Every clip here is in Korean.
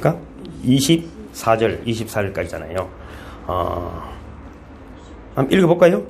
보십니까? 24절, 24절까지잖아요. 한번 읽어볼까요?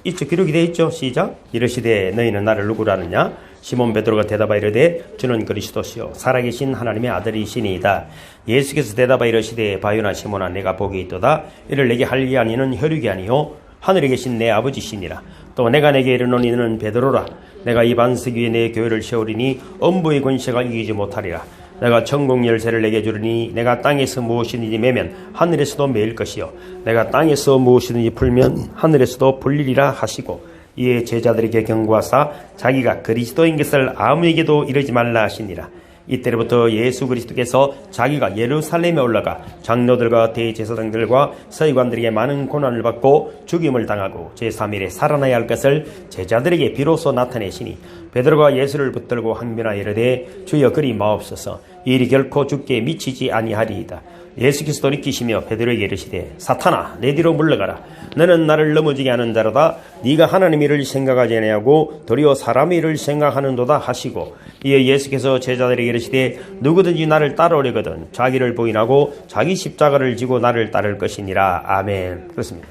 이쪽 기록이 되어 있죠? 시작. 이르시되 너희는 나를 누구라 하느냐? 시몬 베드로가 대답하여 이르되 주는 그리스도시요 살아계신 하나님의 아들이시니이다. 예수께서 대답하여 이르시되 바요나 시몬아 내가 복이 있도다. 이를 내게 할 이 아니는 혈육이 아니요 하늘에 계신 내 아버지시니라. 또 내가 내게 이르노니 너는 베드로라. 내가 이 반석 위에 내 교회를 세우리니 엄부의 권세가 이기지 못하리라. 내가 천국 열쇠를 내게 주리니 내가 땅에서 무엇이든지 매면 하늘에서도 매일 것이요 내가 땅에서 무엇이든지 풀면 하늘에서도 풀리리라 하시고 이에 제자들에게 경고하사 자기가 그리스도인 것을 아무에게도 이르지 말라 하시니라. 이때로부터 예수 그리스도께서 자기가 예루살렘에 올라가 장로들과 대제사장들과 서기관들에게 많은 고난을 받고 죽임을 당하고 제3일에 살아나야 할 것을 제자들에게 비로소 나타내시니 베드로가 예수를 붙들고 항변하여 이르되 주여 그리 마옵소서 이 일이 결코 죽게 미치지 아니하리이다. 예수께서 돌이키시며 베드로에게 이르시되 사탄아 내 뒤로 물러가라. 너는 나를 넘어지게 하는 자로다. 네가 하나님의 일을 생각하지 아니하고 도리어 사람의 일을 생각하는도다 하시고 이에 예수께서 제자들에게 이르시되 누구든지 나를 따라오려거든 자기를 부인하고 자기 십자가를 지고 나를 따를 것이니라. 아멘. 그렇습니다.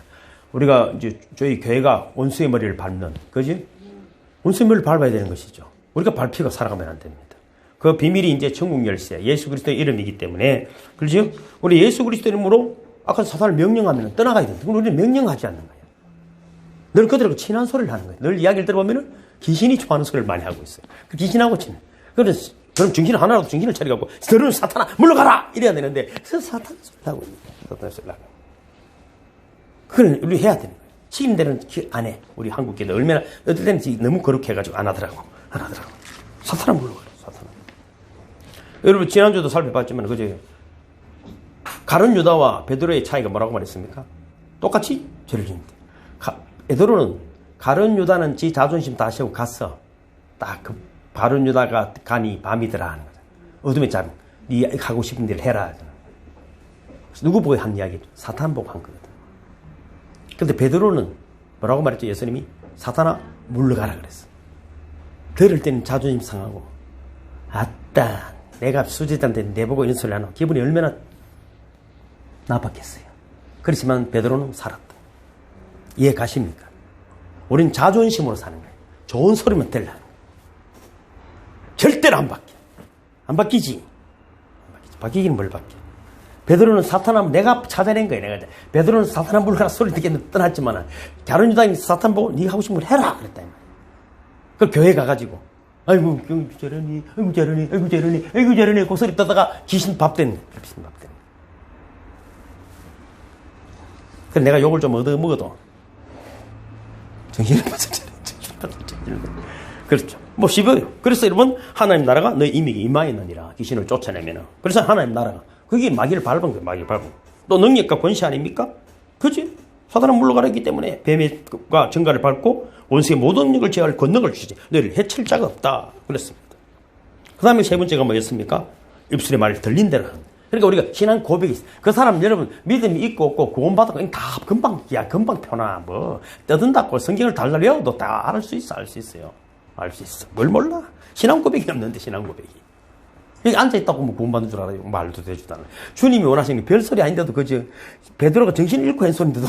우리가 이제 저희 교회가 원수의 머리를 밟는, 그지? 원수의 머리를 밟아야 되는 것이죠. 우리가 밟히고 살아가면 안 됩니다. 그 비밀이 이제 천국 열쇠, 예수 그리스도의 이름이기 때문에, 그렇죠? 우리 예수 그리스도의 이름으로 아까 사탄을 명령하면 떠나가야 됩니다. 그건 우리는 명령하지 않는 거예요. 늘 그들하고 친한 소리를 하는 거예요. 늘 이야기를 들어보면은 귀신이 좋아하는 소리를 많이 하고 있어요. 그 귀신하고 친해. 그래서 그럼 정신 하나라도 정신을 차려갖고 너는 사탄아 물러가라 이래야 되는데 사탄 소리를 하고 있는 거예요. 사탄 소리를 하고. 그걸 우리 해야 되는 거예요. 시인들은 안 해. 우리 한국계도 얼마나 어떨 때는 너무 거룩해 가지고 안 하더라고. 사탄아 물러가라. 사탄아. 여러분 지난주도 살펴봤지만 그죠? 가룟 유다와 베드로의 차이가 뭐라고 말했습니까? 똑같이 죄를 짓는데 베드로는 가룟 유다는 지 자존심 다 세우고 갔어. 딱 그 가룟 유다가 가니 밤이더라 하는 거죠. 어둠에 잠. 네 하고 싶은 대로 해라. 누구 보고 한 이야기? 사탄 보고 한 거거든. 근데 베드로는 뭐라고 말했죠? 예수님이 사탄아 물러가라 그랬어. 들을 때는 자존심 상하고 아따 내가 수제자인데 내보고 이런 소리를 하나 기분이 얼마나 나빴겠어요. 그렇지만 베드로는 살았다. 이해 가십니까? 우린 자존심으로 사는 거예요. 좋은 소리만 들라. 절대로 안 바뀌어. 안 바뀌지. 바뀌기는 뭘 바뀌어. 베드로는 사탄하면 내가 찾아낸 거예요. 내가 베드로는 사탄아 물러가라 소리 듣게 떠났지만 가룟 유다인 사탄 보고 네가 하고 싶은 걸 해라 그랬다. 그 교회 가가지고 아이고 저러니 아이고 저러니 아이고 저러니 아이고 저러니 그 소리 떠다가 귀신 밥 됐네. 귀신 밥 됐네. 그래서 내가 욕을 좀 얻어 먹어도 정신을 빠졌잖아요. 그렇죠. 뭐 쉽어요. 그래서 여러분 하나님 나라가 너희 이미에 임하였느니라. 귀신을 쫓아내면은. 그래서 하나님 나라가 그게 마귀를 밟은 거예요. 마귀를 밟은 거. 또 능력과 권세 아닙니까? 그렇지? 사단은 물러가라 했기 때문에 뱀과 전갈을 밟고 원수의 모든 능력을 제어할 권능을 주시지. 너희를 해칠 자가 없다. 그랬습니다. 그 다음에 세 번째가 뭐였습니까? 입술의 말을 들린 대로 하는. 그러니까 우리가 신앙 고백이 있어요. 그 사람 여러분 믿음이 있고 없고 구원받았고 다 금방 표나 뭐 떠든다고 성경을 달달 외워도 다 알 수 있어. 알 수 있어요. 알 수 있어. 뭘 몰라? 신앙 고백이 없는데 신앙 고백이. 여기 앉아있다고 뭐 구원받는 줄 알아요. 말도 되지도 않아요. 주님이 원하시는 게 별소리 아닌데도 그저 베드로가 정신을 잃고 한 소리인데도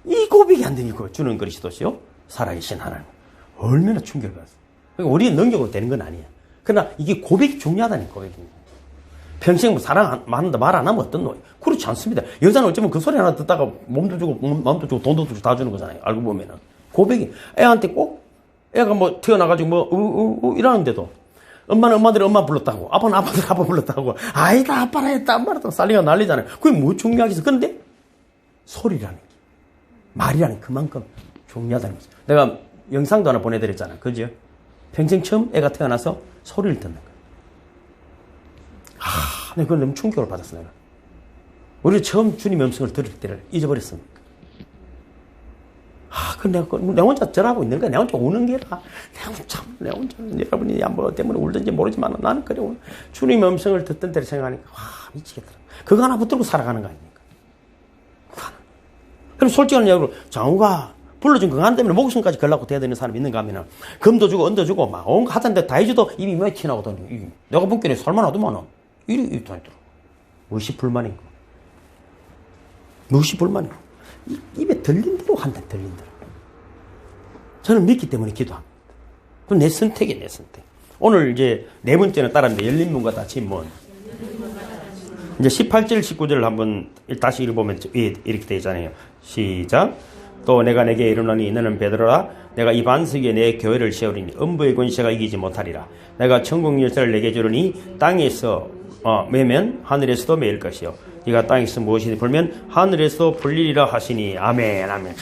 이 고백이 안 되니까 주는 그리스도시요 살아계신 하나님. 얼마나 충격을 받았어. 그러니까 우리의 능력으로 되는 건 아니야. 그러나 이게 고백이 중요하다는 고백이. 평생 뭐 사랑 많은데 말 안 하면 어떤 노예? 그렇지 않습니다. 여자는 어쩌면 그 소리 하나 듣다가 몸도 주고 마음도 주고 돈도 주고 다 주는 거잖아요. 알고 보면은. 고백이 애한테 꼭 애가 뭐 태어나가지고 뭐 이러는데도 엄마는 엄마들이 엄마 불렀다고 아빠는 아빠들 아빠 불렀다고 아이다 아빠라 했다 엄마라 쌀리가 난리잖아요. 그게 뭐 중요하겠어. 그런데 소리라는 게 말이라는 그만큼 중요하다는 거죠. 내가 영상도 하나 보내드렸잖아요. 그죠? 평생 처음 애가 태어나서 소리를 듣는 거예요. 내가 그걸 너무 충격을 받았어, 내가. 우리 처음 주님의 음성을 들을 때를 잊어버렸습니까? 내가 혼자 절하고 있는 거야. 내가 혼자 우는 게라. 내가 혼자, 여러분이 뭐 때문에 울든지 모르지만 나는 그래. 주님의 음성을 듣던 때를 생각하니까, 미치겠더라. 그거 하나 붙들고 살아가는 거 아닙니까? 그럼 솔직한 이야기로, 장우가 불러준 그거 하나 때문에 목숨까지 걸라고 대야 되는 사람이 있는가 하면은, 금도 주고, 언도 주고, 막, 하던데 다 해줘도 입이 왜 튀나오더니, 내가 본게에 살만 하더만은, 이리 다니더라. 무엇이 불만인고? 무엇이 불만인고? 입에 들린 대로 한다, 들린 대로. 저는 믿기 때문에 기도합니다. 그건 내 선택이에요, 내 선택. 오늘 이제 네 번째는 따라합니다. 열린 문과 닫힌 문. 이제 18절, 19절을 한번 다시 읽어보면 이렇게 되어 있잖아요. 시작. 또 내가 내게 이르노니 너는 베드로라 내가 이 반석에 내 교회를 세우리니 음부의 권세가 이기지 못하리라. 내가 천국 열쇠를 내게 주르니 땅에서 매면 하늘에서도 매일 것이요 네가 땅에서 무엇이든 풀면 하늘에서도 풀리리라 하시니 아멘 아멘.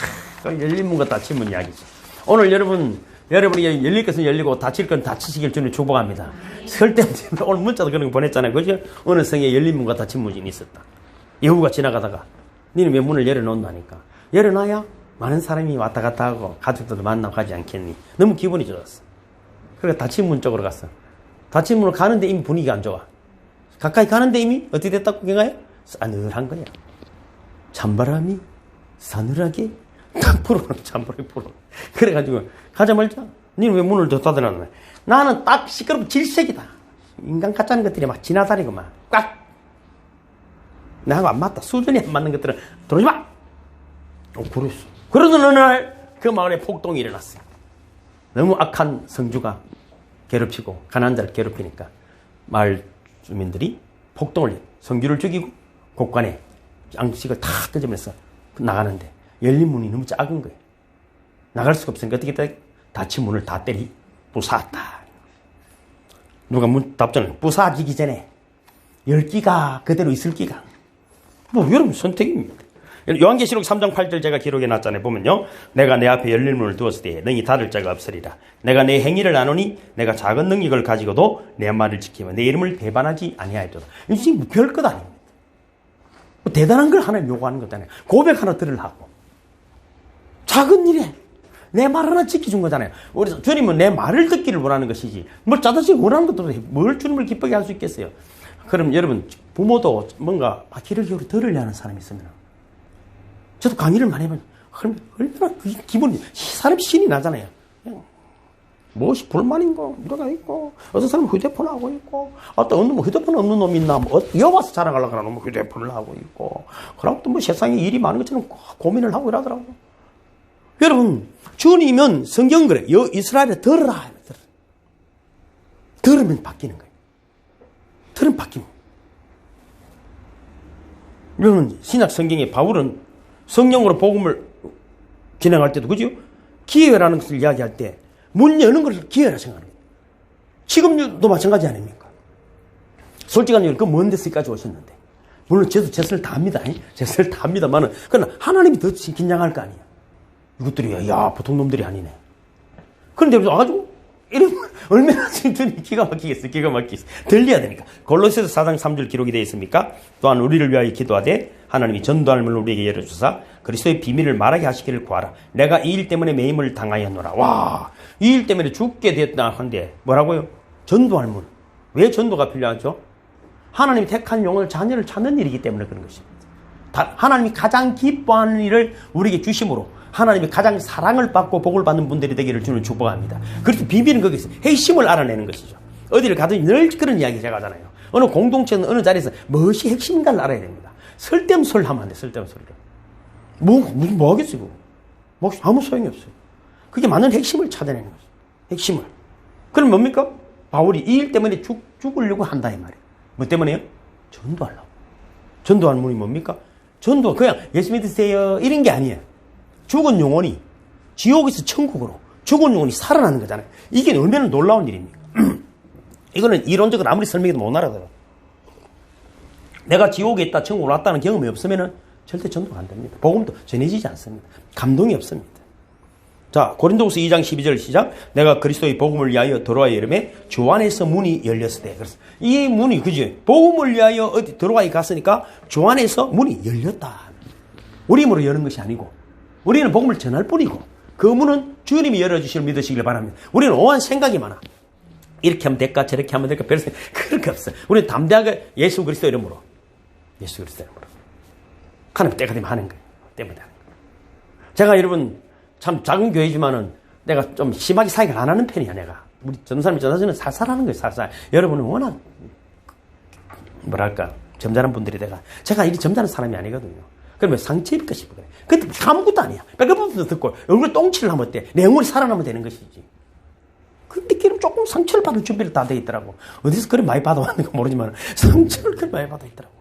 열린 문과 닫힌 문 이야기죠. 오늘 여러분이 열릴 것은 열리고 닫힐 건 닫히시길 주님 축복합니다. 설때문에 오늘 문자도 그런 거 보냈잖아요. 그죠? 어느 성에 열린 문과 닫힌 문이 있었다. 여우가 지나가다가 너는 왜 문을 열어놓는다니까. 열어놔야 많은 사람이 왔다 갔다 하고 가족들도 만나고 가지 않겠니? 너무 기분이 좋았어. 그래서 닫힌 문 쪽으로 갔어. 닫힌 문으로 가는데 이미 분위기가 안 좋아. 가까이 가는데 이미 어떻게 됐다고 생각해요? 싸늘한 거야. 찬바람이 싸늘하게 딱 불어오는 찬바람이 불어. 그래가지고 가자말자 너는 왜 문을 더 닫아놨나? 나는 딱 시끄럽고 질색이다. 인간 같자는 것들이 막 지나다니고 막 꽉. 나하고 안 맞다. 수준이 안 맞는 것들은 들어오지 마. 그랬어. 그러던 어느 날 그 마을에 폭동이 일어났어요. 너무 악한 성주가 괴롭히고 가난한 자를 괴롭히니까 마을 주민들이 폭동을 해요. 성주를 죽이고 곳간에 양식을 다 끄집어내서 나가는데 열린 문이 너무 작은 거예요. 나갈 수가 없으니까 어떻게 했다? 닫힌 문을 다 부사했다. 누가 답장을 부사지기 전에 열기가 그대로 있을 기가. 여러분 선택입니다. 요한계시록 3장 8절 제가 기록해 놨잖아요. 보면요. 내가 내 앞에 열린 문을 두었을 때 너희 닫을 자가 없으리라. 내가 내 행위를 아노니 내가 작은 능력을 가지고도 내 말을 지키며 내 이름을 배반하지 아니하였도다. 이게 지금 별것 아닙니다. 대단한 걸 하나님 요구하는 거잖아요. 고백 하나 들으려고. 작은 일에 내 말 하나 지켜준 거잖아요. 우리 주님은 내 말을 듣기를 원하는 것이지 뭘 자다시 원하는 것도 뭘 주님을 기쁘게 할 수 있겠어요. 그럼 여러분 부모도 뭔가 귀를 기울여 들으려 하는 사람이 있으면 저도 강의를 많이 해보면 얼마나 기분이 사람이 신이 나잖아요. 무엇이 불만인고 뭐가 있고 어떤 사람은 휴대폰 하고 있고 어떤 놈은 휴대폰 없는 놈이 있나 여와서 자랑하려고 하는 놈은 휴대폰을 하고 있고 그러고 또 뭐 세상에 일이 많은 것처럼 고민을 하고 이러더라고요. 여러분 주님은 성경 그래 이스라엘에 들으라. 들으면 바뀌는 거예요. 들으면 바뀝니다. 여러분 신약 성경에 바울은 성령으로 복음을 진행할 때도 그죠? 기회라는 것을 이야기할 때 문 여는 것을 기회라 생각하는 거예요. 지금도 마찬가지 아닙니까? 솔직한 얘기는 그 먼 데서까지 오셨는데 물론 저도 최선을 다합니다. 최선을 다합니다만은 그러나 하나님이 더 긴장할 거 아니에요. 이것들이 야 보통 놈들이 아니네. 그런데 와가지고 이러면 얼마나 주님이 기가 막히겠어요. 기가 막히겠어요. 들려야 되니까. 골로새서 4장 3절 기록이 되어 있습니까? 또한 우리를 위하여 기도하되 하나님이 전도할 문을 우리에게 열어주사 그리스도의 비밀을 말하게 하시기를 구하라. 내가 이 일 때문에 매임을 당하였노라. 와, 이 일 때문에 죽게 됐다 한데 뭐라고요? 전도할 문. 왜 전도가 필요하죠? 하나님이 택한 용을 자녀를 찾는 일이기 때문에 그런 것입니다. 하나님이 가장 기뻐하는 일을 우리에게 주심으로 하나님이 가장 사랑을 받고 복을 받는 분들이 되기를 주는 축복합니다. 그래서 비밀은 거기서 핵심을 알아내는 것이죠. 어디를 가든지 늘 그런 이야기 제가 하잖아요. 어느 공동체는 어느 자리에서 무엇이 핵심인가를 알아야 됩니다. 설땜설 하면 안 돼. 설땜설을. 뭐 하겠어요. 뭐 아무 소용이 없어요. 그게 맞는 핵심을 찾아내는 거죠. 핵심을. 그럼 뭡니까? 바울이 이 일 때문에 죽으려고 한다 이 말이에요. 뭐 때문에요? 전도하려고. 전도하는 분이 뭡니까? 전도 그냥 예수 믿으세요 이런 게 아니에요. 죽은 영혼이 지옥에서 천국으로 죽은 영혼이 살아나는 거잖아요. 이게 얼마나 놀라운 일입니까? 이거는 이론적으로 아무리 설명해도 못 알아들어. 내가 지옥에 있다 천국으로 왔다는 경험이 없으면 절대 전도가 안 됩니다. 복음도 전해지지 않습니다. 감동이 없습니다. 자, 고린도후서 2장 12절 시작. 내가 그리스도의 복음을 위하여 들어와 이름에 주 안에서 문이 열렸을 때. 그래서 이 문이 그지? 복음을 위하여 어디 들어와 갔으니까 주 안에서 문이 열렸다. 우리 힘으로 여는 것이 아니고 우리는 복음을 전할 뿐이고 그 문은 주님이 열어주시길 믿으시길 바랍니다. 우리는 오한 생각이 많아. 이렇게 하면 될까 저렇게 하면 될까 별 생각 그런 게 없어요. 우리는 담대하게 예수 그리스도 이름으로 예수 그리스도 이름으로 하나님 때가 되면 하는 거예요. 때문에 하는 거예요. 제가 여러분 참 작은 교회지만은 내가 좀 심하게 사역을 안 하는 편이야. 내가 우리 전사님이 전사님은 살살하는 거예요. 살살. 여러분은 워낙 뭐랄까 점잖은 분들이 제가 이리 점잖은 사람이 아니거든요. 그러면 상처 입을까 싶어 그래. 근데 아무것도 아니야. 백업부터 듣고 얼굴에 똥칠을 하면 어때? 내 영혼이 살아나면 되는 것이지. 근데 걔는 조금 상처를 받을 준비를 다 돼 있더라고. 어디서 그렇게 많이 받아왔는가 모르지만 상처를 그렇게 많이 받아 있더라고.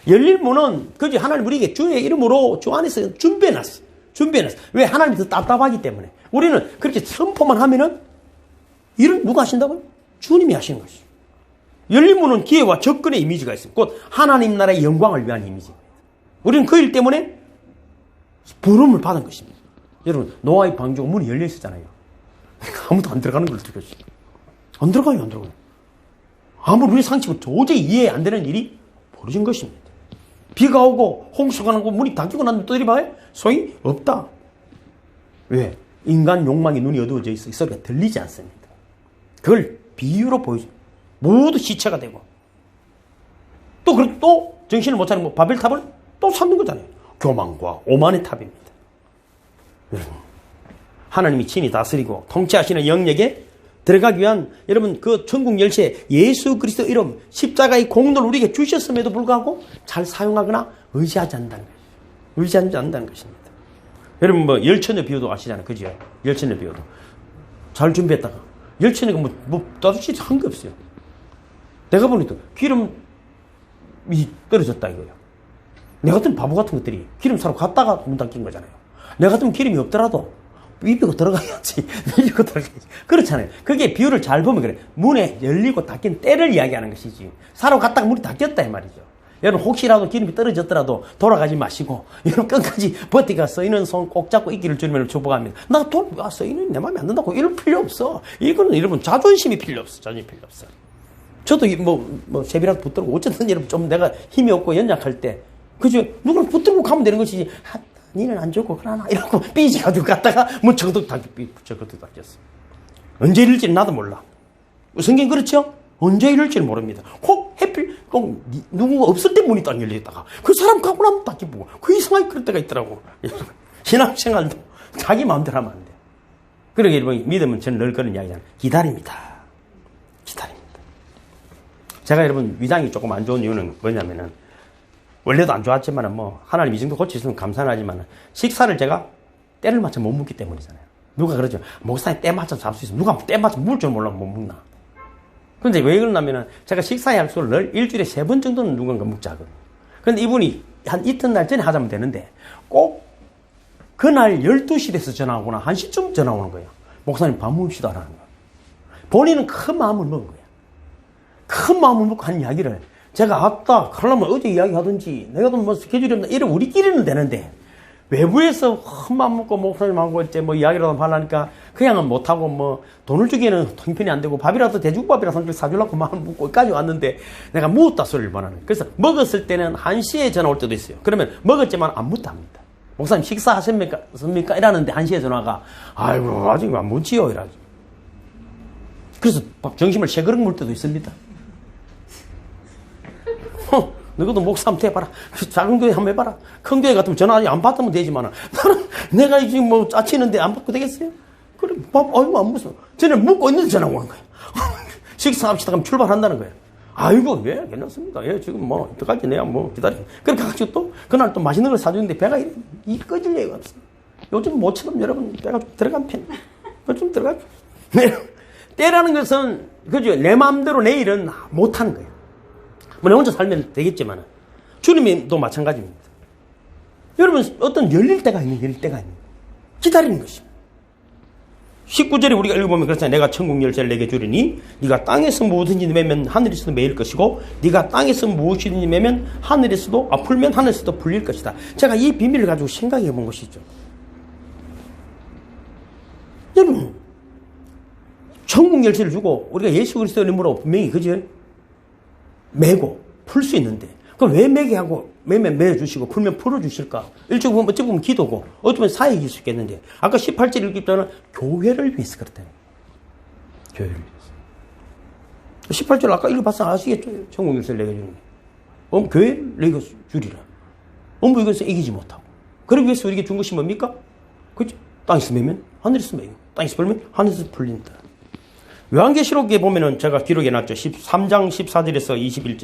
열릴 문은 그지 하나님 우리에게 주의 이름으로 주 안에서 준비해놨어. 왜? 하나님이 더 답답하기 때문에. 우리는 그렇게 선포만 하면은 일은 누가 하신다고요? 주님이 하시는 것이죠. 열린 문은 기회와 접근의 이미지가 있습니다. 곧 하나님 나라의 영광을 위한 이미지입니다. 우리는 그 일 때문에 부름을 받은 것입니다. 여러분 노아의 방주가 문이 열려 있었잖아요. 아무도 안 들어가는 걸 느꼈어요. 안 들어가요. 아무리 우리 상식으로 도저히 이해 안 되는 일이 벌어진 것입니다. 비가 오고 홍수가 나고 문이 닫히고 나면 또 이리 봐요? 소용이 없다. 왜? 인간 욕망의 눈이 어두워져 있어. 이 소리가 들리지 않습니다. 그걸 비유로 보여줘. 모두 시체가 되고. 또 정신을 못 차리고 바벨탑을 또 쌓는 거잖아요. 교만과 오만의 탑입니다. 여러분, 하나님이 친히 다스리고 통치하시는 영역에 들어가기 위한 여러분 그 천국 열쇠 예수 그리스도 이름 십자가의 공로를 우리에게 주셨음에도 불구하고 잘 사용하거나 의지하지 않는다는 것입니다. 여러분 뭐 열처녀 비유도 아시잖아요. 그죠? 열처녀 비유도 잘 준비했다가 열처녀가 뭐 따뜻이 한 게 없어요. 내가 보니까 기름이 떨어졌다 이거예요. 내 같은 바보 같은 것들이 기름 사러 갔다가 문 닫힌 거잖아요. 내 같으면 기름이 없더라도 비비고 들어가야지. 그렇잖아요. 그게 비유를 잘 보면 그래. 문에 열리고 닫힌 때를 이야기하는 것이지. 사러 갔다가 문이 닫혔다 이 말이죠. 여러분 혹시라도 기름이 떨어졌더라도 돌아가지 마시고 여러분 끝까지 버티가 써있는 손 꼭 잡고 있기를 주님을 축복합니다. 나 돈 써있는 내 마음에 안 든다고 이럴 필요 없어. 이거는 여러분 자존심이 필요 없어. 저도 뭐 세비라도 붙들고 어쨌든 여러분 좀 내가 힘이 없고 연약할 때 그죠? 누구를 붙들고 가면 되는 것이지. 니는 안 좋고 그러나 이러고 삐지가지고 갔다가 뭐 저것도 닫혔어. 언제 이럴지 나도 몰라. 성경 그렇죠? 언제 이럴지 모릅니다. 꼭 해필 꼭 누구가 없을 때 문이 딱 열렸다가 그 사람 가고 나면 닫히고 그 이상하게 그럴 때가 있더라고. 신앙생활도 자기 마음대로 하면 안 돼. 그러게 여러분 믿음은 저는 늘 그런 이야기잖아요. 기다립니다. 제가 여러분 위장이 조금 안 좋은 이유는 뭐냐면은 원래도 안 좋았지만 뭐 하나님 이 정도 고치시면 감사하지만 식사를 제가 때를 맞춰 못 먹기 때문이잖아요. 누가 그러죠. 목사님 때 맞춰 잡을 수 있어. 누가 때 맞춰 먹을 줄 몰라 못 먹나. 그런데 왜 그러냐면은 제가 식사 약속을 늘 일주일에 3번 정도는 누군가 먹자거든요. 그런데 이분이 한 이튿날 전에 하자면 되는데 꼭 그날 12시 돼서 전화 오거나 1시쯤 전화 오는 거예요. 목사님 밥 먹읍시다 라는 거예요. 본인은 큰 마음을 먹은 거예요. 큰 마음을 먹고 한 이야기를 제가 아따 그러려면 어제 이야기하든지 내가 뭐 스케줄이 없나 이런 우리끼리는 되는데 외부에서 큰 마음 먹고 목사님하고 이제 뭐 이야기라도 하려니까 그냥은 못하고 뭐 돈을 주기에는 형편이 안 되고 밥이라도 대중밥이라도 사주려고 마음 먹고 여기까지 왔는데 내가 묻었다 소리를 원하는. 그래서 먹었을 때는 1시에 전화 올 때도 있어요. 그러면 먹었지만 안 묻다 합니다. 목사님 식사하십니까? 이라는데 1시에 전화가 아이고 아직 안 묻지요 이라지. 그래서 점심을 3그릇 물 때도 있습니다. 너희도 목사 한번 해봐라. 작은 교회 한번 해봐라. 큰 교회 같으면 전화 안 받으면 되지만 나는 내가 지금 뭐 짜치는데 안 받고 되겠어요? 그래 아이고 안 무서워. 쟤는 묻고 있는데 전화 오는 거야. 식사합시다 하면 출발한다는 거야. 아이고 예 괜찮습니다. 예 지금 뭐 어떡하지 내가 뭐 기다려. 그렇게 가지고 또 그날 또 맛있는 걸 사주는데 배가 이 꺼질 얘기가 없어. 요즘 모처럼 여러분 배가 좀 들어간 편. 좀 들어가죠. 때라는 것은 그죠 내 마음대로 내 일은 못하는 거예요. 뭐, 내 혼자 살면 되겠지만, 주님도 마찬가지입니다. 여러분, 어떤 열릴 때가 있는, 기다리는 것입니다. 19절에 우리가 읽어보면 그렇잖아요. 내가 천국 열쇠를 내게 주리니, 네가 땅에서 무엇이든지 매면 하늘에서도 매일 것이고, 네가 땅에서 무엇이든지 매면 하늘에서도, 풀면 하늘에서도 풀릴 것이다. 제가 이 비밀을 가지고 생각해 본 것이죠. 여러분, 천국 열쇠를 주고, 우리가 예수 그리스도 이름으로 분명히, 그죠? 매고 풀 수 있는데 그럼 왜 매게 하고 매면 매어주시고 풀면 풀어주실까? 어찌 보면 기도고 어쩌면 사역일 수 있겠는데 아까 18절 읽기 때는 교회를 위해서 그랬다는 교회를 위해서 18절 아까 읽어봤어 아시겠죠? 천국 열쇠를 내게 주는 게 교회를 내게 주리라 이것을 이기지 못하고 그러기 위해서 우리에게 준 것이 뭡니까? 그죠? 땅에서 매면 하늘에서 매고 땅에서 풀면 하늘에서 풀린다. 요한계시록에 보면은 제가 기록해 놨죠. 13장 14절에서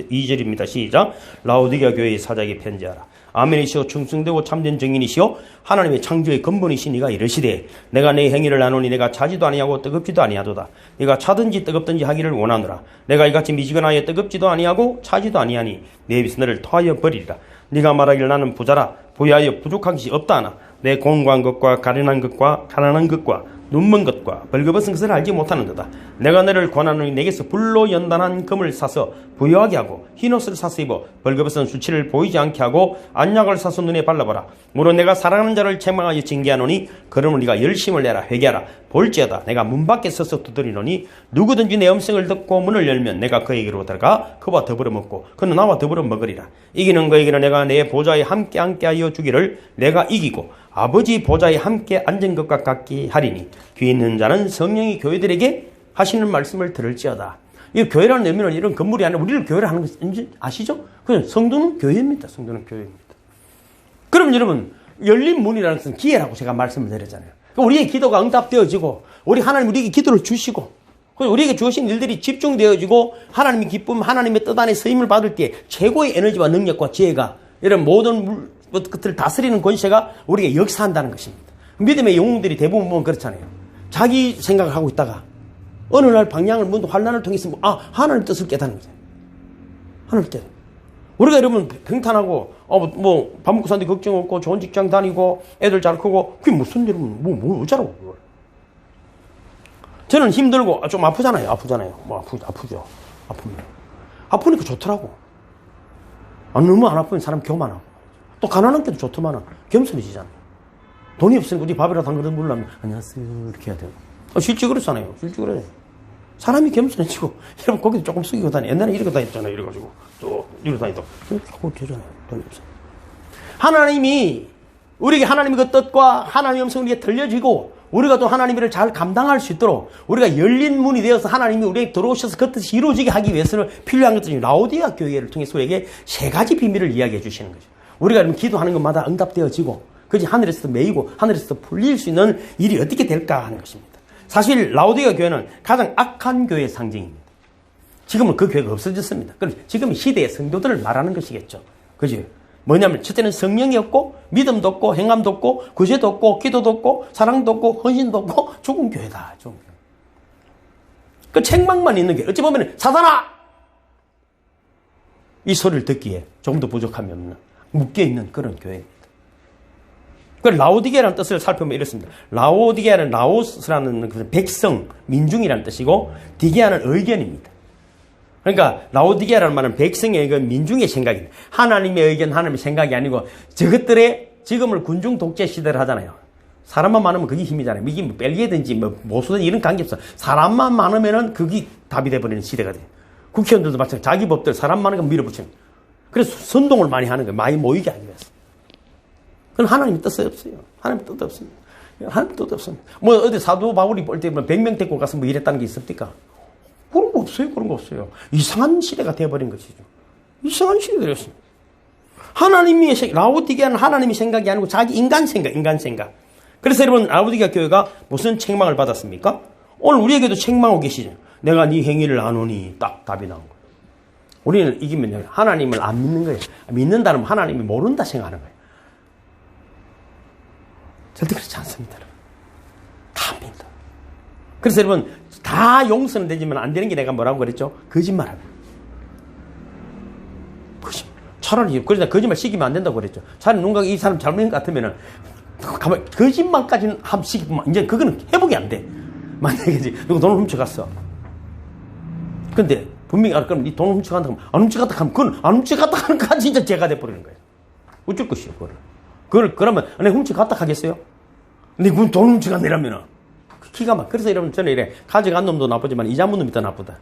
22절입니다. 시작. 라오디게아 교회의 사자에게 편지하라. 아멘이시오 충성되고 참된 증인이시오 하나님의 창조의 근본이신 이가 이르시되 내가 내 행위를 아노니 내가 차지도 아니하고 뜨겁지도 아니하도다. 네가 차든지 뜨겁든지 하기를 원하노라. 내가 이같이 미지근하여 뜨겁지도 아니하고 차지도 아니하니 내 입에서 너를 토하여 버리리라. 네가 말하기를 나는 부자라 부유하여 부족한 것이 없다 하나 내 공고한 것과 가련한 것과 가난한 것과 눈먼 것과 벌거벗은 것을 알지 못하는도다. 내가 너를 권하노니 내게서 불로 연단한 금을 사서 부유하게 하고 흰옷을 사서 입어 벌거벗은 수치를 보이지 않게 하고 안약을 사서 눈에 발라보라. 물론 내가 사랑하는 자를 책망하여 징계하노니 그러므로 네가 열심을 내라. 회개하라. 볼지어다 내가 문 밖에 서서 두드리노니 누구든지 내 음성을 듣고 문을 열면 내가 그에게로 들어가 그와 더불어 먹고 그는 나와 더불어 먹으리라. 이기는 그에게는 내가 내 보좌에 함께 앉게하여 주기를 내가 이기고 아버지 보좌에 함께 앉은 것과 같게 하리니 귀 있는 자는 성령이 교회들에게 하시는 말씀을 들을지어다. 이 교회라는 의미는 이런 건물이 아니라 우리를 교회를 하는 것인지 아시죠? 그냥 성도는 교회입니다. 성도는 교회입니다. 그럼 여러분 열린 문이라는 것은 기회라고 제가 말씀을 드렸잖아요. 우리의 기도가 응답되어지고 우리 하나님 우리에게 기도를 주시고 우리에게 주신 일들이 집중되어지고 하나님의 기쁨 하나님의 뜻 안에 쓰임을 받을 때 최고의 에너지와 능력과 지혜가 이런 모든 것들을 다스리는 권세가 우리에게 역사한다는 것입니다. 믿음의 영웅들이 대부분 보면 그렇잖아요. 자기 생각을 하고 있다가 어느 날 방향을 문도 환난을 통해서 하나님 뜻을 깨닫는 거죠. 하나님 뜻. 우리가 여러분 평탄하고 밥 먹고 사는데 걱정 없고 좋은 직장 다니고 애들 잘 크고 그게 무슨 여러분 뭐 어쩌라고 그걸. 저는 힘들고 좀 아프잖아요. 아프죠. 아프니까 좋더라고. 너무 안 아프면 사람 교만하고 또 가난한 게도 좋더만 겸손해지잖아요. 돈이 없으니까 우리 밥이라도 한 그릇 먹으려면 안녕하세요 이렇게 해야 돼요. 실제 그렇잖아요. 실제 그래. 사람이 겸손해지고 여러분 거기도 조금 숙이고 다니. 옛날에 이러고 다녔잖아요. 이래가지고 또 이러고 다니다. 하고 되잖아요. 돈이 없어. 하나님이 우리에게 하나님의 그 뜻과 하나님의 음성이 우리에게 들려지고 우리가 또 하나님을 잘 감당할 수 있도록 우리가 열린 문이 되어서 하나님이 우리에게 들어오셔서 그 뜻이 이루어지게 하기 위해서는 필요한 것들이 라오디게아 교회를 통해서 우리에게 세 가지 비밀을 이야기해 주시는 거죠. 우리가 여러분 기도하는 것마다 응답되어지고 그것이 하늘에서도 메이고 하늘에서도 풀릴 수 있는 일이 어떻게 될까 하는 것입니다. 사실 라오디게아 교회는 가장 악한 교회의 상징입니다. 지금은 그 교회가 없어졌습니다. 그럼 지금 시대의 성도들을 말하는 것이겠죠. 그죠? 뭐냐면 첫째는 성령이 없고 믿음도 없고 행함도 없고 구제도 없고 기도도 없고 사랑도 없고 헌신도 없고 죽은 교회다. 죽은 교회. 그 책망만 있는 게 어찌 보면 사단아! 이 소리를 듣기에 조금도 부족함이 없는 묶여있는 그런 교회입니다. 그 라오디게아라는 뜻을 살펴보면 이렇습니다. 라오디게아는 라오스라는 백성, 민중이라는 뜻이고 디게아는 의견입니다. 그러니까 라오디게아라는 말은 백성의 의견, 민중의 생각입니다. 하나님의 의견, 하나님의 생각이 아니고 저것들의 지금을 군중 독재 시대를 하잖아요. 사람만 많으면 그게 힘이잖아요. 이게 뭐 벨기에든지 뭐 보수든지 이런 관계 없어. 사람만 많으면은 그게 답이 돼버리는 시대가 돼요. 국회의원들도 마찬가지. 자기 법들 사람 많으니까 밀어붙이는 거예요. 그래서 선동을 많이 하는 거예요. 많이 모이게 하기 위해서. 그건 하나님의 뜻이 없어요. 하나님의 뜻 없습니다. 하나님의 뜻 없습니다. 뭐 어디 사도 바울이 볼 때 100명 데리고 가서 뭐 이랬다는 게 있습니까? 그런 거 없어요. 그런 거 없어요. 이상한 시대가 되어버린 것이죠. 이상한 시대가 되었습니다. 하나님의 라오디게아는 하나님의 생각이 아니고 자기 인간 생각. 그래서 여러분 라오디게아 교회가 무슨 책망을 받았습니까? 오늘 우리에게도 책망하고 계시죠. 내가 네 행위를 아노니 딱 답이 나온 거예요. 우리는 이기면 하나님을 안 믿는 거예요. 믿는다는 하나님이 모른다 생각하는 거예요. 절대 그렇지 않습니다. 다 믿는다. 그래서 여러분 다 용서는 되지만 안 되는 게 내가 뭐라고 그랬죠? 거짓말하는 거짓말. 차라리 그러다 거짓말 시키면 안 된다고 그랬죠. 차라리 누군가 이 사람 잘못인 것 같으면은 가만 거짓말까지는 함 시키면 이제 그거는 회복이 안 돼. 만약에 누가 돈을 훔쳐갔어. 근데 분명히 그럼 네 돈을 훔쳐간다 하면 안 훔쳐갔다 하면 그건 안 훔쳐갔다 하는 거 진짜 죄가 돼버리는 거예요. 어쩔 것이요 그걸 그러면 내가 훔쳐갔다 하겠어요? 네 돈 훔쳐갔네라면은 기가 막. 그래서 여러분 저는 이래 가져간 놈도 나쁘지만 이자문 놈이 더 나쁘다.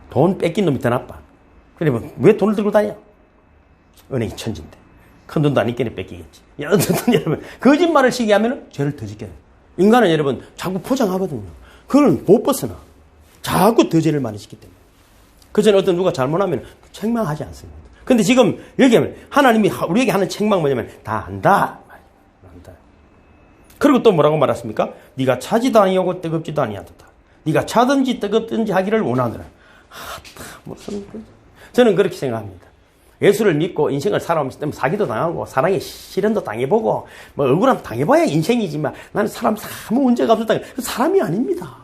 돈 뺏긴 놈이 더 나빠. 그러면 왜 돈을 들고 다녀? 은행이 천진데 큰 돈도 안 있겠네 뺏기겠지. 어쨌든 여러분 거짓말을 시게 하면은 죄를 더 짓게 돼요. 인간은 여러분 자꾸 포장하거든요. 그걸 못 벗어나. 자꾸 더 죄를 많이 짓기 때문에. 그 전에 어떤 누가 잘못하면 책망하지 않습니다. 근데 지금 여기 하면 하나님이 우리에게 하는 책망 뭐냐면 다 안다. 안다. 그리고 또 뭐라고 말했습니까? 네가 차지도 아니하고 뜨겁지도 아니하도다. 네가 차든지 뜨겁든지 하기를 원하노라. 무슨 저는 그렇게 생각합니다. 예수를 믿고 인생을 살아오면서 사기도 당하고 사랑의 시련도 당해보고 뭐 억울함 당해봐야 인생이지만 나는 사람 아무 문제가 없었다. 사람이 아닙니다.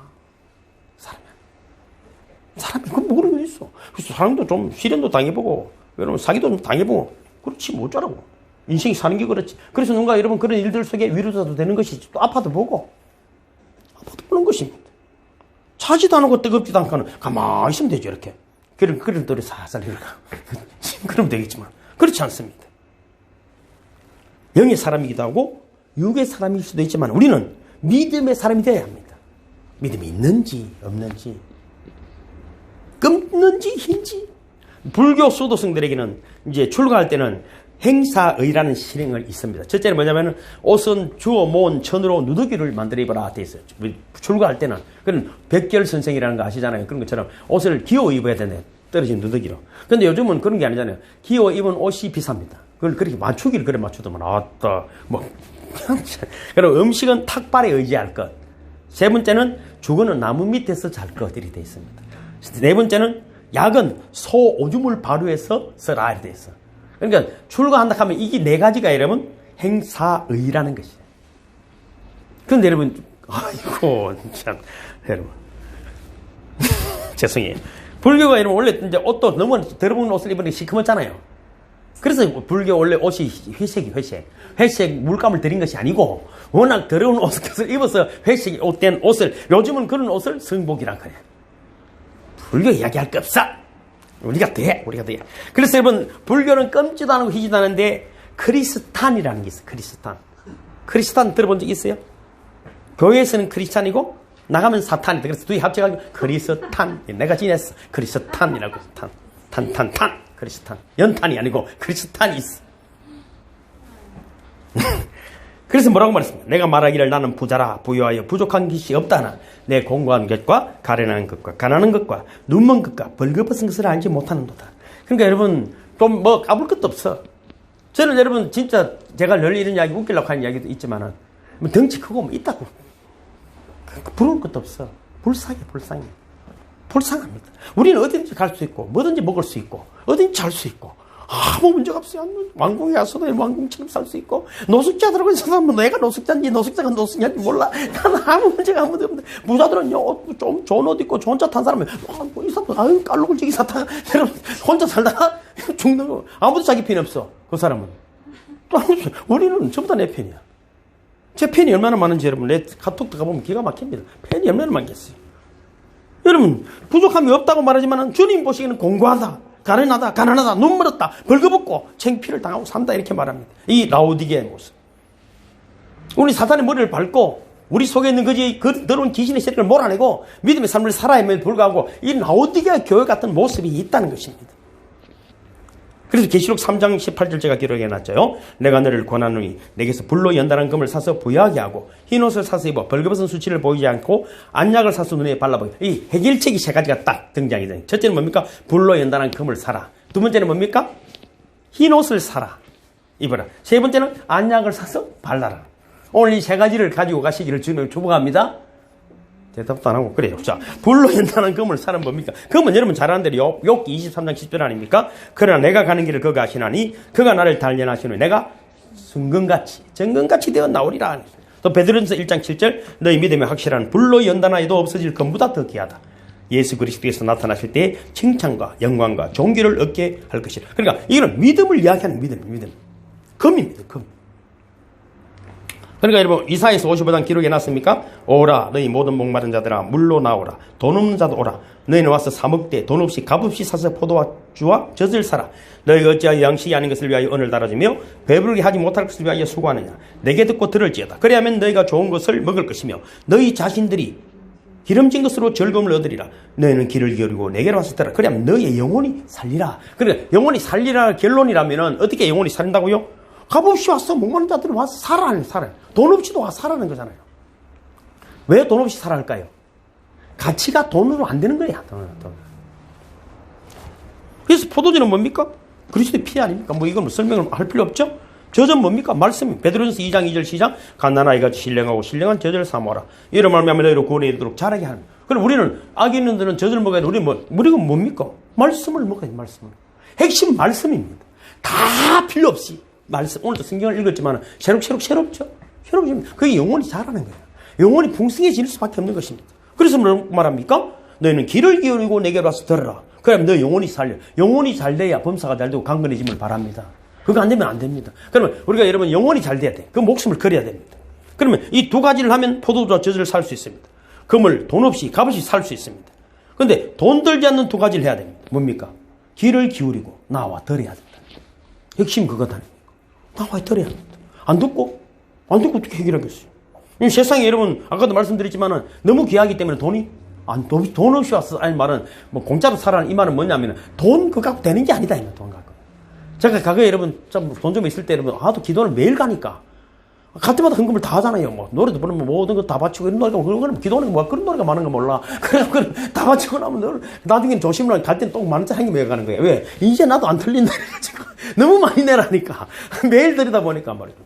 사람이 그건 모르는 게 있어. 그래서 사람도 좀 시련도 당해보고 여러분 사기도 좀 당해보고 그렇지 뭐 어쩌라고. 인생이 사는 게 그렇지. 그래서 누가 여러분 그런 일들 속에 위로자도 되는 것이지. 또 아파도 보고 보는 것입니다. 차지도 않고 뜨겁지도 않고는 가만히 있으면 되죠. 이렇게 그런 돌이 살살 이렇게 그러면 되겠지만 그렇지 않습니다. 영의 사람이기도 하고 육의 사람일 수도 있지만 우리는 믿음의 사람이 되어야 합니다. 믿음이 있는지 없는지 끊는지 흰지. 불교 수도승들에게는 이제 출가할 때는 행사의라는 실행을 있습니다. 첫째는 뭐냐면은 옷은 주어 모은 천으로 누더기를 만들어 입어라 돼 있어요. 출가할 때는 그건 백결 선생이라는 거 아시잖아요. 그런 것처럼 옷을 기어 입어야 되네. 떨어진 누더기로. 근데 요즘은 그런 게 아니잖아요. 기어 입은 옷이 비쌉니다. 그걸 그렇게 맞추기를 그래 맞추더만 아따 뭐. 그럼 음식은 탁발에 의지할 것. 세 번째는 주거는 나무 밑에서 잘 것들이 돼 있습니다. 네 번째는 약은 소 오줌을 발효해서 써라 이렇게 돼 있어. 그러니까 출가한다 하면 이게 네 가지가 여러분 행사의라는 것이에요. 그런데 여러분 아이고 참 여러분 죄송해요. 불교가 여러분 원래 이제 옷도 너무 더러운 옷을 입으니 시커멓잖아요. 그래서 불교 원래 옷이 회색이 회색 물감을 들인 것이 아니고 워낙 더러운 옷을 입어서 회색 옷된 옷을 요즘은 그런 옷을 성복이란 거예요. 불교 이야기할 거 없어. 우리가 돼. 그래서 여러분 불교는 검지도 않고 희지도 않은데 크리스탄이라는 게 있어요. 크리스탄 들어본 적 있어요? 교회에서는 크리스찬이고 나가면 사탄이다. 그래서 둘이 합쳐가지고 크리스탄. 내가 지냈어. 크리스탄이라고. 탄. 크리스탄. 연탄이 아니고 크리스탄이 있어. 그래서 뭐라고 말했습니까? 내가 말하기를 나는 부자라 부유하여 부족한 것이 없다 하나 내 공고한 것과 가련한 것과 가난한 것과 눈먼 것과 벌거벗은 것을 알지 못하는도다. 그러니까 여러분 좀 뭐 까불 것도 없어. 저는 여러분 진짜 제가 늘 이런 이야기 웃기려고 하는 이야기도 있지만은 뭐 덩치 크고 뭐 있다고 부러울 것도 없어. 불쌍합니다. 우리는 어디든지 갈 수 있고 뭐든지 먹을 수 있고 어디든지 잘 수 있고 아무 문제가 없어요. 왕궁에 가서도 왕궁처럼 살 수 있고 노숙자들하고 있어서 내가 노숙자인지 노숙자가 노숙자인지 몰라. 나는 아무 문제가 아무도 없는데 부자들은요 좀 좋은 옷 입고 좋은 차 탄 사람은 이 사람 깔로굴 지기 사다가 혼자 살다가 죽는 거 아무도 자기 편이 없어. 그 사람은 우리는 전부 다 내 편이야. 제 팬이 얼마나 많은지 여러분 내 카톡 들어가보면 기가 막힙니다. 팬이 얼마나 많겠어요. 여러분 부족함이 없다고 말하지만 주님 보시기에는 공고하다, 가난하다, 눈물었다, 벌거벗고 창피를 당하고 산다 이렇게 말합니다. 이 라오디게의 모습. 우리 사탄의 머리를 밟고 우리 속에 있는 그 더러운 귀신의 세력을 몰아내고 믿음의 삶을 살아야만 불구하고 이 라오디게 교회 같은 모습이 있다는 것입니다. 그래서 계시록 3장 18절 제가 기록해놨죠. 내가 너를 권하노니 내게서 불로 연단한 금을 사서 부유하게 하고 흰옷을 사서 입어 벌거벗은 수치를 보이지 않고 안약을 사서 눈에 발라보게. 이 해결책이 세 가지가 딱 등장이 돼요. 첫째는 뭡니까? 불로 연단한 금을 사라. 두 번째는 뭡니까? 흰옷을 사라. 입어라. 세 번째는 안약을 사서 발라라. 오늘 이 세 가지를 가지고 가시기를 주님을 축복합니다. 대답도 안 하고 그래요. 자, 불로 연단한 금을 사는 뭡니까? 금은 여러분 잘 아는 대로 욥기 23장 10절 아닙니까? 그러나 내가 가는 길을 그가 아시나니 그가 나를 단련하시노니 내가 정금같이 되어 나오리라. 또 베드로전서 1장 7절 너희 믿음이 확실한 불로 연단하여도 없어질 금보다 더 귀하다. 예수 그리스도께서 나타나실 때 칭찬과 영광과 존귀를 얻게 할 것이라. 그러니까 이거는 믿음을 이야기하는 믿음. 금입니다. 금. 그러니까 여러분 이사야서 55장 기록해 놨습니까? 오라 너희 모든 목마른 자들아 물로 나오라. 돈 없는 자도 오라. 너희는 와서 사 먹되 돈 없이 값없이 사서 포도와 주와 젖을 사라. 너희가 어찌하여 양식이 아닌 것을 위하여 언을 달아주며 배부르게 하지 못할 것을 위하여 수고하느냐. 내게 듣고 들을지어다. 그래야면 너희가 좋은 것을 먹을 것이며 너희 자신들이 기름진 것으로 즐거움을 얻으리라. 너희는 귀를 기울이고 내게로 와서 들으라. 그래야면 너희의 영혼이 살리라. 그러니까 영혼이 살리라 결론이라면 어떻게 영혼이 살린다고요? 값없이 와서 목마른 자들은 와서 살아요. 돈 없이도 와서 살아는 거잖아요. 왜 돈 없이 살아 할까요? 가치가 돈으로 안 되는 거야. 돈. 그래서 포도주는 뭡니까? 그리스도의 피 아닙니까? 뭐 이건 설명을 할 필요 없죠? 젖은 뭡니까? 말씀입니다. 베드로전서 2장 2절 시작. 갓난아이가 신령하고 신령한 젖을 사모하라. 이런 말미암아 너희로 구원에 이르도록 자라게 하는. 그럼 우리는 아기 있는들은 젖을 먹어야 돼. 우리가 뭡니까? 말씀을 먹어야 돼. 말씀을. 핵심 말씀입니다. 다 필요 없이 말씀. 오늘도 성경을 읽었지만 새롭죠. 그게 영혼이 자라는 거예요. 영혼이 풍성해질 수밖에 없는 것입니다. 그래서 뭐 말합니까? 너희는 귀를 기울이고 내게로 와서 들어라. 그러면 너 영혼이 살려. 영혼이 잘 돼야 범사가 잘 되고 강건해짐을 바랍니다. 그거 안 되면 안 됩니다. 그러면 우리가 여러분 영혼이 잘 돼야 돼. 그 목숨을 걸어야 됩니다. 그러면 이 두 가지를 하면 포도주와 젖을 살 수 있습니다. 금을 돈 없이 값없이 살 수 있습니다. 그런데 돈 들지 않는 두 가지를 해야 됩니다. 뭡니까? 귀를 기울이고 나와 들어야 된다. 핵심 그거다. 나와 들어야 된다. 안 듣고 어떻게 해결하겠어요? 세상에 여러분 아까도 말씀드렸지만 너무 귀하기 때문에 돈 없이 왔어. 아니 말은 뭐 공짜로 살아는 이 말은 뭐냐면 돈 그거 갖고 되는 게 아니다. 돈 갖고. 제가 과거에 여러분 돈 좀 있을 때 여러분 하도 기도를 매일 가니까 갈 때마다 헌금을 다 하잖아요. 뭐 노래도 부르면 모든 거 다 바치고 이런 노래가 그런 기도는 뭐 그런 노래가 많은 거 몰라. 그래 다 바치고 나면 나중에 조심을 갈 때는 또 만원짜리 한 개 매가는 거예요. 왜? 이제 나도 안 틀린다 해가지고 너무 많이 내라니까 매일 드리다 보니까 말이죠.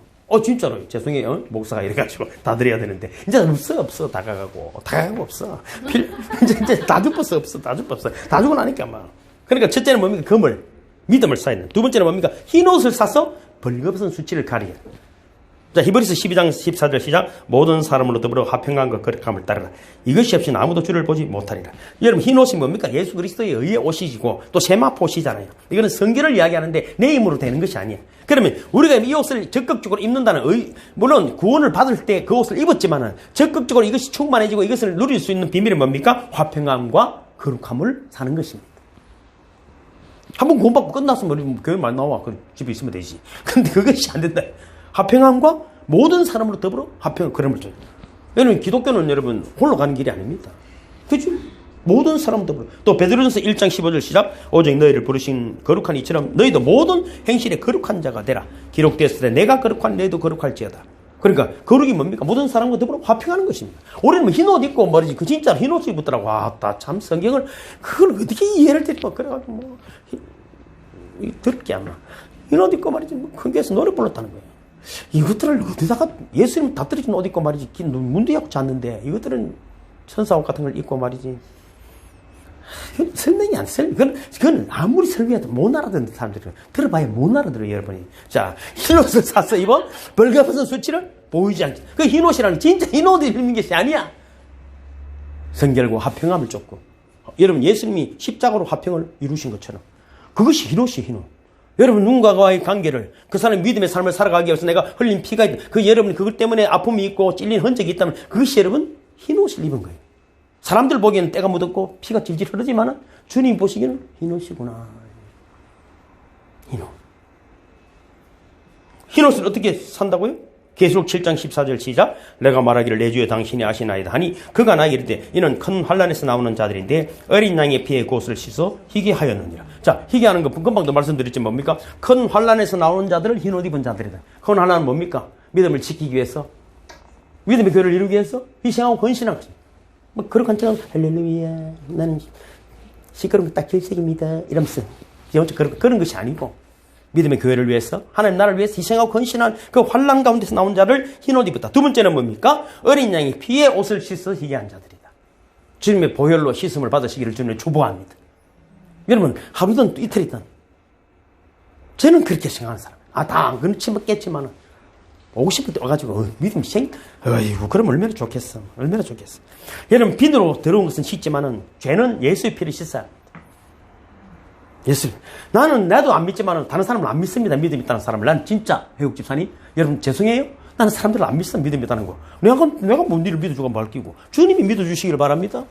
진짜로 죄송해요. 목사가 이래가지고 다 드려야 되는데 이제 없어 다가가고 없어. 이제 다 죽었어 없어. 다 주고 나니까 막. 그러니까 첫째는 뭡니까? 금을 믿음을 쌓아야 된다. 두 번째는 뭡니까? 흰 옷을 사서 벌거벗은 수치를 가리라. 자, 히브리서 12장 14절 시작. 모든 사람으로 더불어 화평함과 거룩함을 따르라. 이것이 없이는 아무도 주를 보지 못하리라. 여러분 흰 옷이 뭡니까? 예수 그리스도의 의의 옷이고 또 세마포 옷이잖아요. 이거는 성결을 이야기하는데 내 힘으로 되는 것이 아니에요. 그러면 우리가 이 옷을 적극적으로 입는다는 물론 구원을 받을 때 그 옷을 입었지만은 적극적으로 이것이 충만해지고 이것을 누릴 수 있는 비밀은 뭡니까? 화평함과 거룩함을 사는 것입니다. 한번 구원받고 끝났으면 우리 교회만 나와. 그 집에 있으면 되지. 근데 그것이 안 된다. 화평함과 모든 사람으로 더불어 화평을 그럼을 줘요. 여러분 기독교는 여러분 홀로 가는 길이 아닙니다. 그죠? 모든 사람 더불어. 또 베드로전서 1장 15절 시작. 오직 너희를 부르신 거룩한 이처럼 너희도 모든 행실에 거룩한 자가 되라. 기록되었을 때 내가 거룩한 너희도 거룩할지어다. 그러니까 거룩이 뭡니까? 모든 사람과 더불어 화평하는 것입니다. 우리는 뭐 흰옷 입고 말이지 그 진짜 흰옷 입었더라고. 왔다 참 성경을 그걸 어떻게 이해를 드리고 그래가지고 뭐 더럽게 안 나. 흰옷 입고 말이지 뭐 큰 교회에서 노래 불렀다는 거예요. 이것들을 어디다가 예수님 다 떨어진 옷 입고 말이지 문도 약 잤는데 이것들은 천사옷 같은 걸 입고 말이지 설명이 안 돼. 그건 아무리 설명해도 못 알아듣는 사람들은 들어봐야 못 알아들어요, 여러분이. 자, 흰옷을 사서 입어 벌거벗은 수치를 보이지 않게. 그 흰옷이라는 진짜 흰옷을 입는 것이 아니야. 성결과 화평함을 쫓고. 여러분 예수님이 십자가로 화평을 이루신 것처럼 그것이 흰옷이 흰옷. 여러분 누군가와의 관계를 그 사람의 믿음의 삶을 살아가기 위해서 내가 흘린 피가 있다. 여러분 그것 때문에 아픔이 있고 찔린 흔적이 있다면 그것이 여러분 흰옷을 입은 거예요. 사람들 보기에는 때가 묻었고 피가 질질 흐르지만 주님 보시기에는 흰옷이구나. 흰옷. 흰옷을 어떻게 산다고요? 계시록 7장 14절 시작. 내가 말하기를 내 주여 당신이 아시나이다 하니 그가 나에게 이르되 이는 큰 환난에서 나오는 자들인데 어린 양의 피에 그 옷을 씻어 희게 하였느니라. 자, 희게 하는 거 금방도 말씀드렸지 뭡니까? 큰 환난에서 나오는 자들을 흰옷 입은 자들이다. 큰 환난은 뭡니까? 믿음을 지키기 위해서 믿음의 교회를 이루기 위해서 희생하고 헌신하고 뭐 거룩한 척 할렐루야 나는 시끄러운 거 딱 결색입니다 이러면서 그런 것이 아니고 믿음의 교회를 위해서 하나님 나라를 위해서 희생하고 헌신한 그 환난 가운데서 나온 자를 흰옷 입었다. 두 번째는 뭡니까? 어린 양의 피에 옷을 씻어 희게한 자들이다. 주님의 보혈로 씻음을 받으시기를 주님을 축복합니다. 여러분 하루든 이틀이든 저는 그렇게 생각하는 사람. 다 안 그렇겠지만은 오고 싶을 때 와가지고 믿음이 어이구 그럼 얼마나 좋겠어. 얼마나 좋겠어. 여러분 비누로 더러운 것은 씻지만은 죄는 예수의 피를 씻어야 합니다. 예수. 나도 안 믿지만은 다른 사람은 안 믿습니다. 믿음 있다는 사람을. 난 진짜 회국 집사님 여러분 죄송해요. 나는 사람들을 안 믿어. 믿음 있다는 거. 내가 뭐 니를 믿어주고 말기고 주님이 믿어주시기를 바랍니다.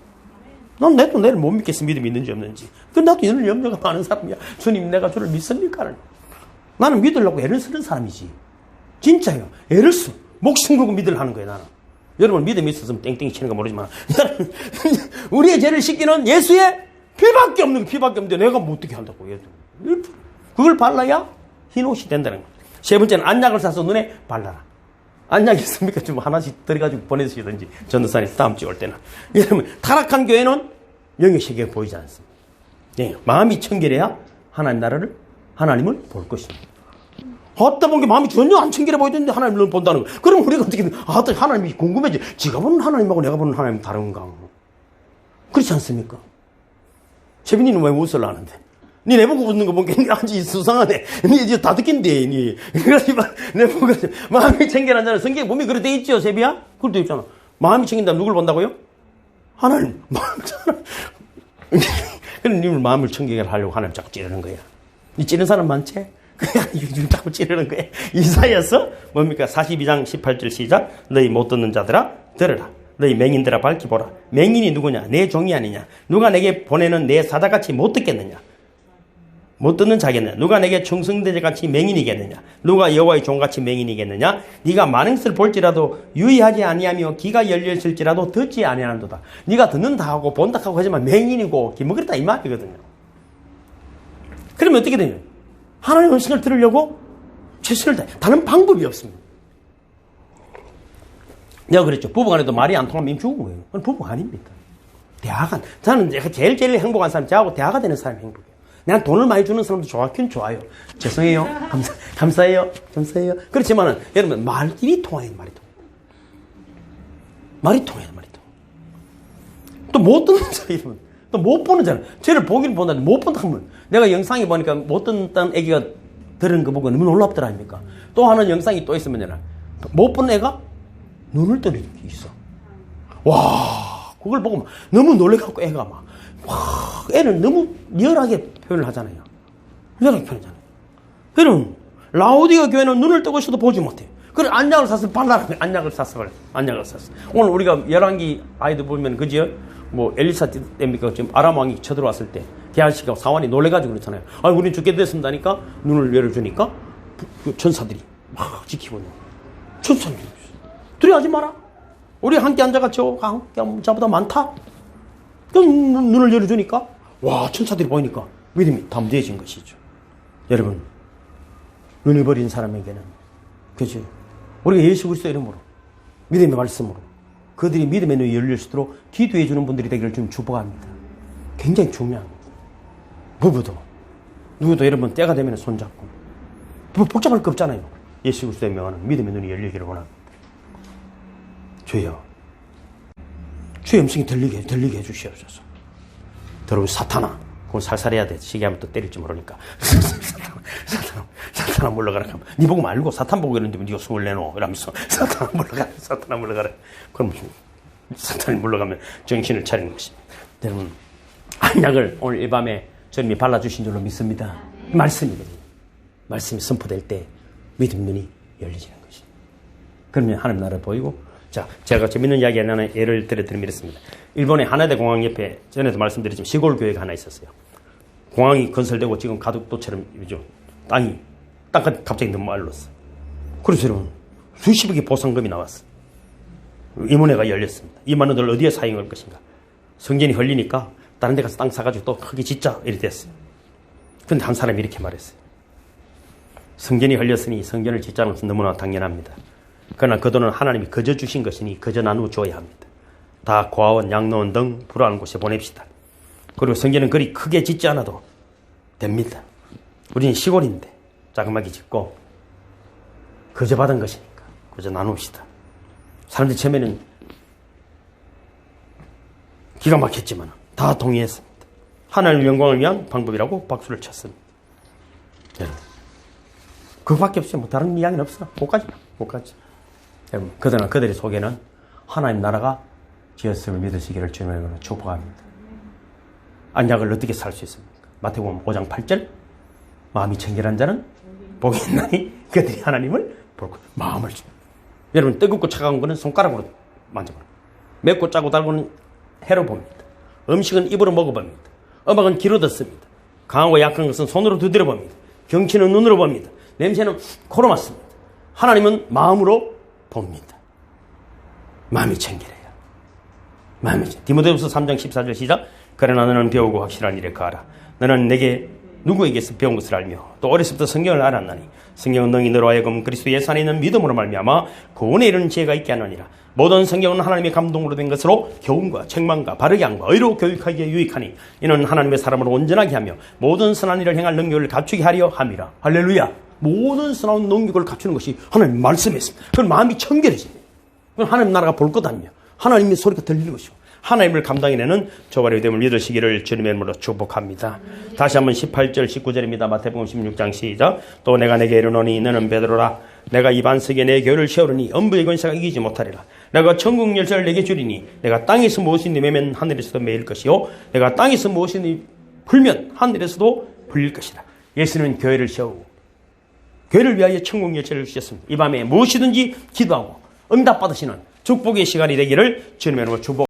난 내도 내를 못 믿겠어. 믿음이 있는지 없는지. 나도 이런 염려가 많은 사람이야. 주님 내가 주를 믿습니까? 나는 믿으려고 애를 쓰는 사람이지. 진짜요. 애를 써. 목숨 걸고 믿으려 하는 거예요, 나는. 여러분, 믿음이 있었으면 땡땡이 치는 거 모르지만, 우리의 죄를 씻기는 예수의 피밖에 없는 거, 피밖에 없는데 내가 뭐 어떻게 한다고, 얘도. 그걸 발라야 흰옷이 된다는 거예요. 세 번째는 안약을 사서 눈에 발라라. 안약이 있습니까? 좀 하나씩 들어가지고 보내주시든지, 전도사님 다음 주에 올 때는. 여러분, 타락한 교회는 영의 세계가 보이지 않습니다. 네, 마음이 청결해야 하나님을 볼 것입니다. 어따 보니까 마음이 전혀 안 챙기려 보이던데 하나님을 본다는 거. 그럼 우리가 어떻게, 하나님이 궁금해지. 지가 보는 하나님하고 내가 보는 하나님 다른가. 그렇지 않습니까? 채빈이는 왜 웃을 하는데? 니 내보고 웃는 거 보니까 아주 수상하네. 니 이제 다 듣긴데, 니. 그러지만 내보고 마음이 챙겨라는 자는 성경에 보면 그래 돼 있죠, 세비야? 그래 돼 있잖아. 마음이 챙긴다면 누굴 본다고요? 하나님. 그럼 님을 마음을 챙기게 하려고 하나님 자꾸 찌르는 거야. 니 찌르는 사람 많지? 그냥 자꾸 찌르는 거야. 이사야서 뭡니까? 42장 18절 시작. 너희 못 듣는 자들아 들으라. 너희 맹인들아 밝히 보라. 맹인이 누구냐? 내 종이 아니냐? 누가 내게 보내는 내 사자같이 못 듣겠느냐? 못 듣는 자겠느냐? 누가 내게 충성되자같이 맹인이겠느냐? 누가 여호와의 종같이 맹인이겠느냐? 네가 많은 것을 볼지라도 유의하지 아니하며 귀가 열렸을지라도 듣지 아니하는도다. 네가 듣는다 하고 본다 하고 하지만 맹인이고 기먹으렸다 이 말이거든요. 그러면 어떻게 되냐? 하나님의 음성을 들으려고 최선을 다해. 다른 방법이 없습니다. 내가 그랬죠. 부부간에도 말이 안 통하면 죽은 거예요. 그건 부부가 아닙니다. 대화가, 저는 제일 행복한 사람이 저하고 대화가 되는 사람이 행복해요. 내가 돈을 많이 주는 사람도 좋긴 좋아요. 죄송해요. 감사해요. 감사해요. 그렇지만은, 여러분, 말이 통해요, 말이 통해요. 말이 통해요, 말이 통해요. 또 못 듣는 자, 이러면. 또 못 보는 자는, 쟤를 보기는 본다는데 못 본다 하면, 내가 영상에 보니까 못 듣는 애기가 들은 거 보고 너무 놀랍더라, 아닙니까? 또 하는 영상이 또 있으면, 못 본 애가 눈을 뜨는 게 있어. 와, 그걸 보고 막 너무 놀래갖고 애가 막, 와, 애는 너무 리얼하게 표현을 하잖아요. 리얼하게 표현하잖아요. 여러분, 라오디가 교회는 눈을 뜨고 있어도 보지 못해. 그래, 안약을 샀어. 발라라. 안약을 샀어. 안약을 샀어. 오늘 우리가 열왕기 아이들 보면, 그지요? 뭐, 엘리사 때입니까? 지금 아람왕이 쳐들어왔을 때, 게하시가 사환이 놀래가지고 그렇잖아요. 아, 우린 죽게 됐습니다니까? 눈을 열어주니까, 그 천사들이 막 지키고 있는 거예요. 천사들이. 두려워하지 마라. 우리 함께 앉아가지고, 함께 자보다 많다? 그럼 눈을 열어주니까, 와, 천사들이 보이니까 믿음이 담대해진 것이죠. 여러분, 눈을 버린 사람에게는, 그죠? 우리가 예수 그리스도 이름으로, 믿음의 말씀으로, 그들이 믿음의 눈이 열릴 수 있도록 기도해주는 분들이 되기를 좀 축복합니다. 굉장히 중요합니다. 부부도, 누구도 여러분 때가 되면 손잡고, 복잡할 거 없잖아요. 예수 그리스도의 명하는 믿음의 눈이 열리기를 원합니다. 주여, 주의 음성이 들리게 해주시옵소서. 여러분, 사탄아, 그건 살살해야 돼. 시기하면 또 때릴지 모르니까. 사탄아 물러가라. 니 보고 말고 사탄 보고 이러는데 니가 숨을 내놓어. 이러면서 사탄아 물러가라. 그럼 사탄이 물러가면 정신을 차리는 것입니다. 여러분, 안약을 오늘 이 밤에 주님이 발라주신 줄로 믿습니다. 말씀이거든요. 말씀이 선포될 때 믿음 눈이 열리지는 것입니다. 그러면 하나님 나라를 보이고, 자, 제가 재밌는 이야기 하나 예를 들어드리면 이렇습니다. 일본의 하나대 공항 옆에 전에도 말씀드렸지만 시골 교회가 하나 있었어요. 공항이 건설되고 지금 가덕도처럼 땅이 갑자기 너무 말랐어. 그래서 여러분 수십억의 보상금이 나왔어. 임원회가 열렸습니다. 2만 원을 어디에 사용할 것인가. 성전이 흘리니까 다른 데 가서 땅 사가지고 또 크게 짓자 이렇게 됐어요. 그런데 한 사람이 이렇게 말했어요. 성전이 흘렸으니 성전을 짓자는 것은 너무나 당연합니다. 그러나 그 돈은 하나님이 거저 주신 것이니 거저 나누어 줘야 합니다. 다 고아원, 양로원 등 불우한 곳에 보냅시다. 그리고 성전은 그리 크게 짓지 않아도 됩니다. 우리는 시골인데 자그마하게 짓고 거저 받은 것이니까 거저 나눕시다. 사람들이 처음에는 기가 막혔지만 다 동의했습니다. 하나님의 영광을 위한 방법이라고 박수를 쳤습니다. 여러분, 그거밖에 없어요. 뭐 다른 이야기는 없어. 못 가지. 여러분, 그러나 그들의 속에는 하나님 나라가 지었음을 믿으시기를 주님으로 축복합니다. 안약을 어떻게 살 수 있습니까? 마태복음 5장 8절, 마음이 청결한 자는 복이 있나니 그들이 하나님을 볼 것. 마음을 줍니다. 여러분, 뜨겁고 차가운 거는 손가락으로 만져봅니다. 맵고 짜고 달고는 해로 봅니다. 음식은 입으로 먹어봅니다. 음악은 귀로 듣습니다. 강하고 약한 것은 손으로 두드려 봅니다. 경치는 눈으로 봅니다. 냄새는 코로 맡습니다. 하나님은 마음으로 봅니다. 마음이 청결해요. 디모데후서 3장 14절 시작. 그러나 너는 배우고 확실한 일에 가라. 너는 내게 누구에게서 배운 것을 알며 또 어렸을 때부터 성경을 알았나니 성경은 너희 너로 하여금 그리스도 예수 안에 있는 믿음으로 말미암아 구원에 이르는 지혜가 있게 하느니라. 모든 성경은 하나님의 감동으로 된 것으로 교훈과 책망과 바르게 함과 의로 교육하기에 유익하니 이는 하나님의 사람을 온전하게 하며 모든 선한 일을 행할 능력을 갖추게 하려 함이라. 할렐루야. 모든 선한 능력을 갖추는 것이 하나님 말씀이었습니다. 그럼 마음이 청결해집니다. 그럼 하나님 나라가 볼 것 아니며 하나님의 소리가 들리는 것이고 하나님을 감당해내는 조발의 됨을 믿으시기를 주님의 이름으로 축복합니다. 다시 한번 18절 19절입니다. 마태복음 16장 시작. 또 내가 내게 이르노니 너는 베드로라. 내가 이 반석에 내 교회를 세우리니 엄부의 권세가 이기지 못하리라. 내가 천국 열쇠를 내게 주리니 내가 땅에서 무엇이니 매면 하늘에서도 매일 것이요 내가 땅에서 무엇이니 풀면 하늘에서도 풀릴 것이라. 예수는 교회를 세우고 교회를 위하여 천국 열쇠를 주셨습니다. 이 밤에 무엇이든지 기도하고 응답받으시는 축복의 시간이 되기를 주님의 이름으로 축복